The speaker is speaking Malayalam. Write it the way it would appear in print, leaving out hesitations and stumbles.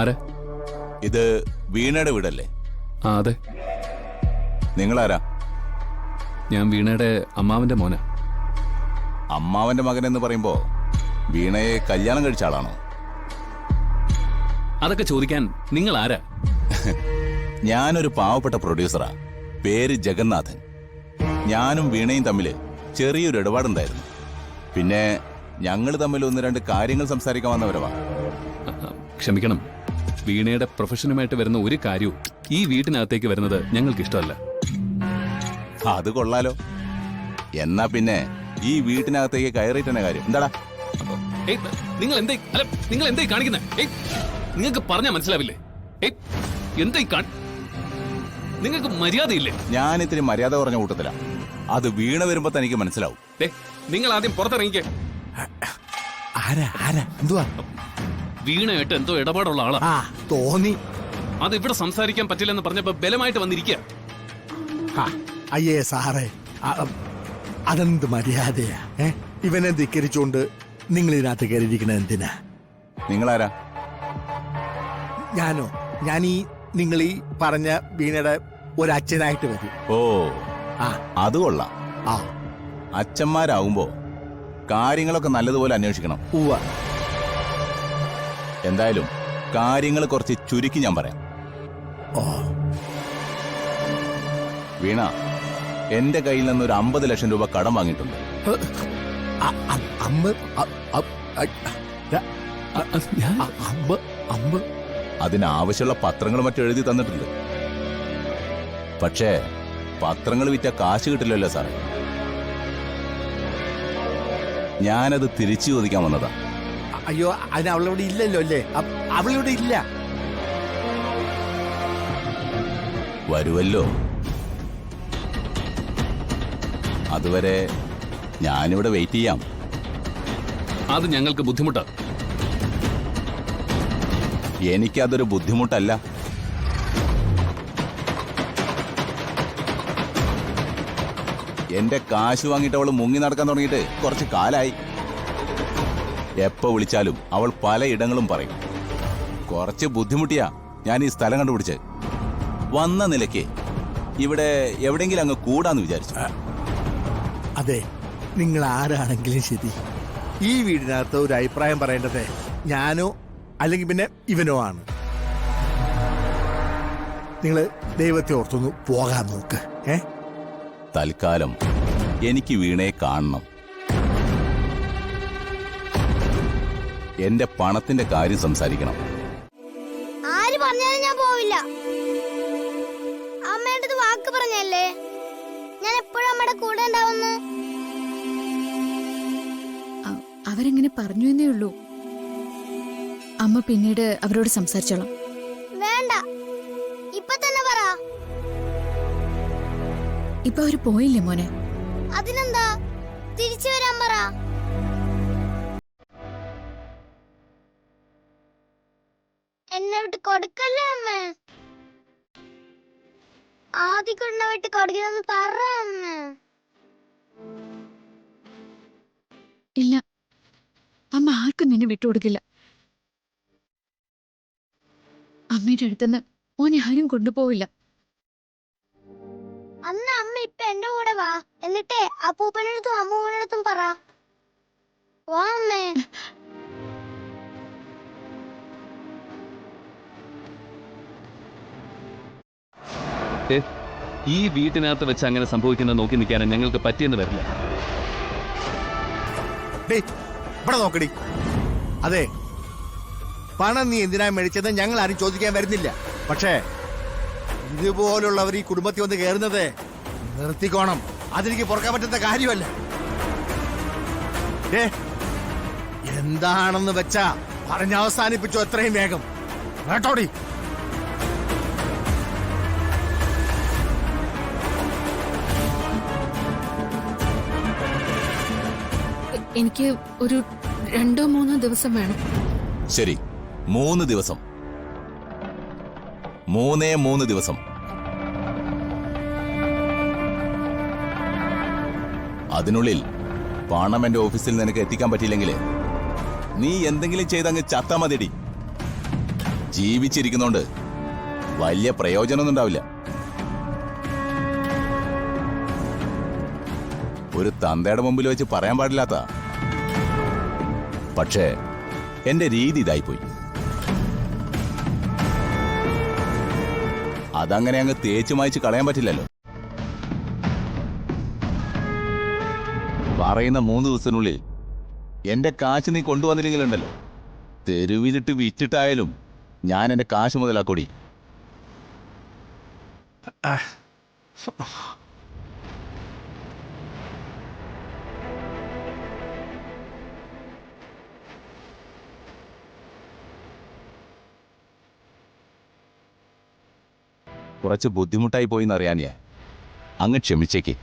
ആരാ? ഇത് വീണയുടെ വീടല്ലേ? ആ അതെ. നിങ്ങളാരാ? ഞാൻ വീണയുടെ അമ്മാവന്റെ മോനാ. അമ്മാവന്റെ മകൻ എന്ന് പറയുമ്പോ വീണയെ കല്യാണം കഴിച്ച ആളാണോ? അതൊക്കെ ചോദിക്കാൻ നിങ്ങൾ ആരാ? ഞാനൊരു പാവപ്പെട്ട പ്രൊഡ്യൂസറാ. പേര് ജഗന്നാഥൻ. ഞാനും വീണയും തമ്മിൽ ചെറിയൊരു ഇടപാടുണ്ടായിരുന്നു. പിന്നെ ഞങ്ങൾ തമ്മിൽ ഒന്ന് രണ്ട് കാര്യങ്ങൾ സംസാരിക്കാൻ വന്നവരവാ. ക്ഷമിക്കണം, വീണയുടെ പ്രൊഫഷനുമായിട്ട് വരുന്ന ഒരു കാര്യവും ഈ വീട്ടിനകത്തേക്ക് വരുന്നത് ഞങ്ങൾക്ക് ഇഷ്ടമല്ല. അത് കൊള്ളാലോ. എന്നാ പിന്നെ ഈ വീട്ടിനകത്തേക്ക് കയറിയിട്ടെന്നെ കാര്യം എന്താടാ? നിങ്ങൾ എന്തായി കാണിക്കുന്നത്? നിങ്ങൾക്ക് പറഞ്ഞാൽ മനസ്സിലാവില്ലേ? നിങ്ങൾക്ക് മര്യാദയില്ലേ? ഞാൻ ഇത്തിരി മര്യാദ കുറഞ്ഞ കൂട്ടത്തില. അത് വീണ വരുമ്പോ തനിക്ക് മനസ്സിലാവും. നിങ്ങൾ ആദ്യം പുറത്തിറങ്ങിക്കേ. വീണയായിട്ട് എന്തോ ഇടപാടുള്ള ആളാ തോന്നി. അത് ഇവിടെ സംസാരിക്കാൻ പറ്റില്ലെന്ന് പറഞ്ഞപ്പോ ബലമായിട്ട് വന്നിരിക്കുക. അയ്യേ സാറേ, അതെന്ത് മര്യാദയാ? ഇവനെ ധിക്കരിച്ചുകൊണ്ട് നിങ്ങൾ ഇതിനകത്ത് കയറിയിരിക്കണ എന്തിനാ? നിങ്ങളാരാ? ഞാനോ? ഞാൻ ഈ നിങ്ങൾ ഈ പറഞ്ഞ വീണയുടെ ഒരച്ഛനായിട്ട് വരും. ഓ, അത് കൊള്ളാം. അച്ഛന്മാരാകുമ്പോ കാര്യങ്ങളൊക്കെ നല്ലതുപോലെ അന്വേഷിക്കണം. എന്തായാലും കാര്യങ്ങൾ കുറച്ച് ചുരുക്കി ഞാൻ പറയാം. വീണ എന്റെ കയ്യിൽ നിന്ന് ഒരു 50 ലക്ഷം രൂപ കടം വാങ്ങിയിട്ടുണ്ട്. അതിനാവശ്യമുള്ള പത്രങ്ങൾ മറ്റും എഴുതി തന്നിട്ടുണ്ട്. പക്ഷേ പത്രങ്ങൾ വിറ്റ കാശ് കിട്ടില്ലല്ലോ സാറേ. ഞാനത് തിരിച്ചു ചോദിക്കാൻ വന്നതാ. അയ്യോ, അതിന് അവളിവിടെ ഇല്ലല്ലോ അല്ലേ? അവളിവിടെ ഇല്ല. വരുവല്ലോ. അതുവരെ ഞാനിവിടെ വെയിറ്റ് ചെയ്യാം. അത് ഞങ്ങൾക്ക് ബുദ്ധിമുട്ടാണ്. എനിക്കതൊരു ബുദ്ധിമുട്ടല്ല. എന്റെ കാശ് വാങ്ങിയിട്ട് അവൾ മുങ്ങി നടക്കാൻ തുടങ്ങിയിട്ട് കുറച്ച് കാലായി. എപ്പോ വിളിച്ചാലും അവൾ പലയിടങ്ങളും പറയും. കുറച്ച് ബുദ്ധിമുട്ടിയാ ഞാൻ ഈ സ്ഥലം കണ്ടുപിടിച്ച് വന്ന നിലയ്ക്ക് ഇവിടെ എവിടെയെങ്കിലും അങ്ങ് കൂടാന്ന് വിചാരിച്ചു. അതെ, നിങ്ങൾ ആരാണെങ്കിലും ശരി, ഈ വീടിനകത്ത് ഒരു അഭിപ്രായം പറയേണ്ടത് ഞാനോ അല്ലെങ്കിൽ പിന്നെ ഇവനോ ആണ്. നിങ്ങൾ ദൈവത്തെ ഓർത്തൊന്ന് പോകാൻ നോക്ക്. തൽക്കാലം എനിക്ക് വീണയെ കാണണം. എന്റെ പണത്തിന്റെ കാര്യം സംസാരിക്കണം. ആര് പറഞ്ഞാലും ഞാൻ പോവില്ല. അമ്മയുടെ വാക്ക് പറഞ്ഞല്ലേ, ഞാൻ എപ്പോഴും അമ്മയുടെ കൂടെ ഉണ്ടാവുന്നു. അവരെങ്ങനെ പറഞ്ഞു എന്നേ ഉള്ളൂ. അമ്മ പിന്നീട് അവരോട് സംസാരിച്ചോളാം. വേണ്ട, ഇപ്പൊ തന്നെ പറ. ഇപ്പൊ അവര് പോയില്ലേ മോനെ? അതിനെന്താ, തിരിച്ചു വരാൻ പറ. എന്നെ വിട്ട് കൊടുക്കല്ലേ അമ്മ. ആദ്യം വിട്ട് കൊടുക്കണമെന്ന് പറ അമ്മ. ഇല്ല, അമ്മ ആർക്കും നിന്നെ വിട്ടുകൊടുക്കില്ല. അമ്മയുടെ അടുത്തുനിന്ന് മോനെ ആരും കൊണ്ടുപോവില്ല. അന്ന് അമ്മ ഇപ്പൊ എന്റെ കൂടെ വാ, എന്നിട്ടേ അപ്പൂപ്പനടുത്തും അമ്മൂപ്പനടുത്തും പറ. വാ അമ്മേ. ഈ വീട്ടിനകത്ത് വെച്ച് അങ്ങനെ സംഭവിക്കുന്നത് നോക്കി നിൽക്കാനും ഞങ്ങൾക്ക് പറ്റിയെന്ന് വരില്ല. ഇവിടെ നോക്കടി. അതെ, പണം നീ എന്തിനാ മേടിച്ചത് ഞങ്ങൾ ആരും ചോദിക്കാൻ വരുന്നില്ല. പക്ഷേ ഇതുപോലുള്ളവർ ഈ കുടുംബത്തിൽ വന്ന് കയറുന്നത് നിർത്തിക്കോണം. അതെനിക്ക് പൊറുക്കാൻ പറ്റുന്ന കാര്യമല്ല. എന്താണെന്ന് വെച്ചാ പറഞ്ഞവസാനിപ്പിച്ചോ എത്രയും വേഗം. കേട്ടോടി. എനിക്ക് ഒരു 2-3 ദിവസം വേണം. ശരി, 3 ദിവസം. 3 ദിവസം. അതിനുള്ളിൽ പണം എന്റെ ഓഫീസിൽ നിനക്ക് എത്തിക്കാൻ പറ്റിയില്ലെങ്കിൽ നീ എന്തെങ്കിലും ചെയ്തങ്ങ് ചത്താ മതിയടി. ജീവിച്ചിരിക്കുന്നോണ്ട് വലിയ പ്രയോജനമൊന്നും ഉണ്ടാവില്ല. ഒരു തന്തയുടെ മുമ്പിൽ വെച്ച് പറയാൻ പാടില്ലാത്ത, പക്ഷേ എന്റെ രീതി ഇതായിപ്പോയി. അതങ്ങനെ അങ്ങ് തേച്ചു മായ്ച്ച് കളയാൻ പറ്റില്ലല്ലോ. പറയുന്ന 3 ദിവസത്തിനുള്ളിൽ എന്റെ കാശ് നീ കൊണ്ടുവന്നില്ലെങ്കിലുണ്ടല്ലോ, തെരുവിലിട്ട് വിറ്റിട്ടായാലും ഞാൻ എന്റെ കാശ് മുതലാക്കൊടി. കുറച്ച് ബുദ്ധിമുട്ടായി പോയിന്നറിയാൻ ഞാൻ. അങ്ങ് ക്ഷമിച്ചേക്ക്.